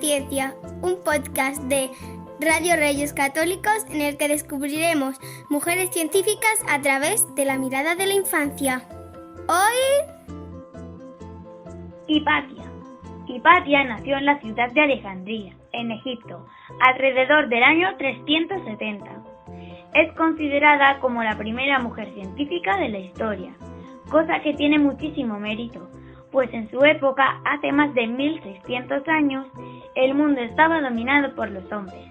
Ciencia, un podcast de Radio Reyes Católicos en el que descubriremos mujeres científicas a través de la mirada de la infancia. Hoy... Hipatia nació en la ciudad de Alejandría, en Egipto, alrededor del año 370. Es considerada como la primera mujer científica de la historia, cosa que tiene muchísimo mérito, pues en su época, hace más de 1600 años, el mundo estaba dominado por los hombres.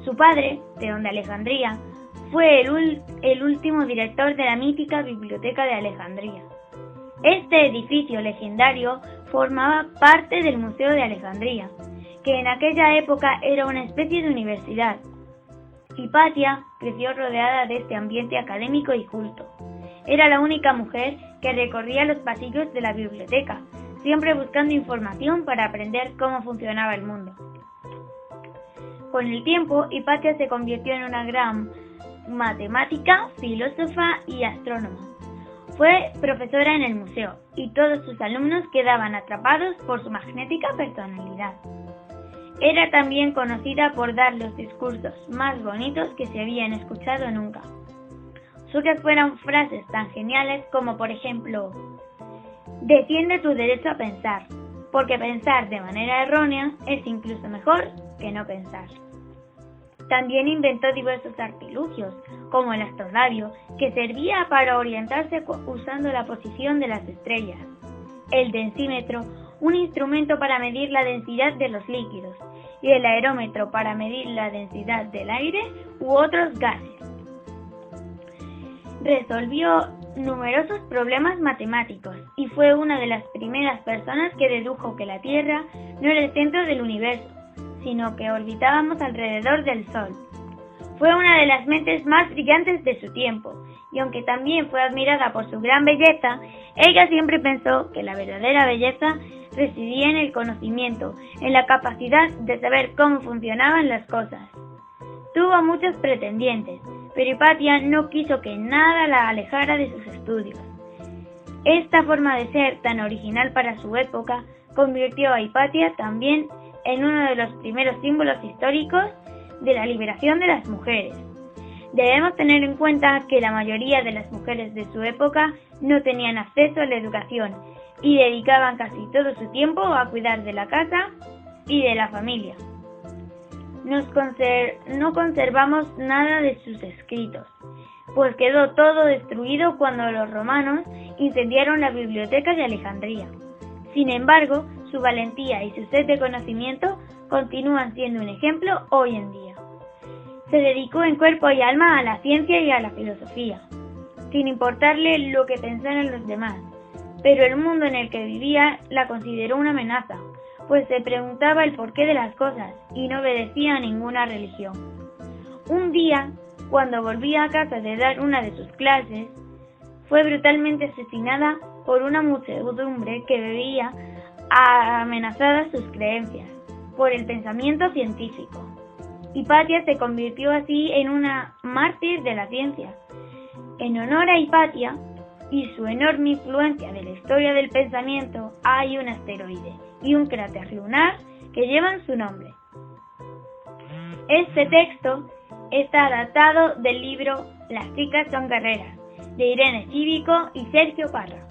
Su padre, Teón de Alejandría, fue el último director de la mítica Biblioteca de Alejandría. Este edificio legendario formaba parte del Museo de Alejandría, que en aquella época era una especie de universidad. Hipatia creció rodeada de este ambiente académico y culto. Era la única mujer que recorría los pasillos de la biblioteca, siempre buscando información para aprender cómo funcionaba el mundo. Con el tiempo, Hipatia se convirtió en una gran matemática, filósofa y astrónoma. Fue profesora en el museo y todos sus alumnos quedaban atrapados por su magnética personalidad. Era también conocida por dar los discursos más bonitos que se habían escuchado nunca. Suyas fueron frases tan geniales como, por ejemplo, defiende tu derecho a pensar, porque pensar de manera errónea es incluso mejor que no pensar. También inventó diversos artilugios, como el astrolabio, que servía para orientarse usando la posición de las estrellas, el densímetro, un instrumento para medir la densidad de los líquidos, y el aerómetro para medir la densidad del aire u otros gases. Resolvió numerosos problemas matemáticos y fue una de las primeras personas que dedujo que la Tierra no era el centro del universo, sino que orbitábamos alrededor del Sol. Fue una de las mentes más brillantes de su tiempo, y aunque también fue admirada por su gran belleza, ella siempre pensó que la verdadera belleza residía en el conocimiento, en la capacidad de saber cómo funcionaban las cosas. Tuvo muchos pretendientes, pero Hipatia no quiso que nada la alejara de sus estudios. Esta forma de ser tan original para su época convirtió a Hipatia también en uno de los primeros símbolos históricos de la liberación de las mujeres. Debemos tener en cuenta que la mayoría de las mujeres de su época no tenían acceso a la educación y dedicaban casi todo su tiempo a cuidar de la casa y de la familia. No conservamos nada de sus escritos, pues quedó todo destruido cuando los romanos incendiaron la biblioteca de Alejandría. Sin embargo, su valentía y su sed de conocimiento continúan siendo un ejemplo hoy en día. Se dedicó en cuerpo y alma a la ciencia y a la filosofía, sin importarle lo que pensaran los demás, pero el mundo en el que vivía la consideró una amenaza, pues se preguntaba el porqué de las cosas y no obedecía a ninguna religión. Un día, cuando volvía a casa de dar una de sus clases, fue brutalmente asesinada por una muchedumbre que veía amenazadas sus creencias por el pensamiento científico. Hipatia se convirtió así en una mártir de la ciencia. En honor a Hipatia y su enorme influencia de la historia del pensamiento, hay un asteroide y un cráter lunar que llevan su nombre. Este texto está adaptado del libro Las chicas son guerreras, de Irene Cívico y Sergio Parra.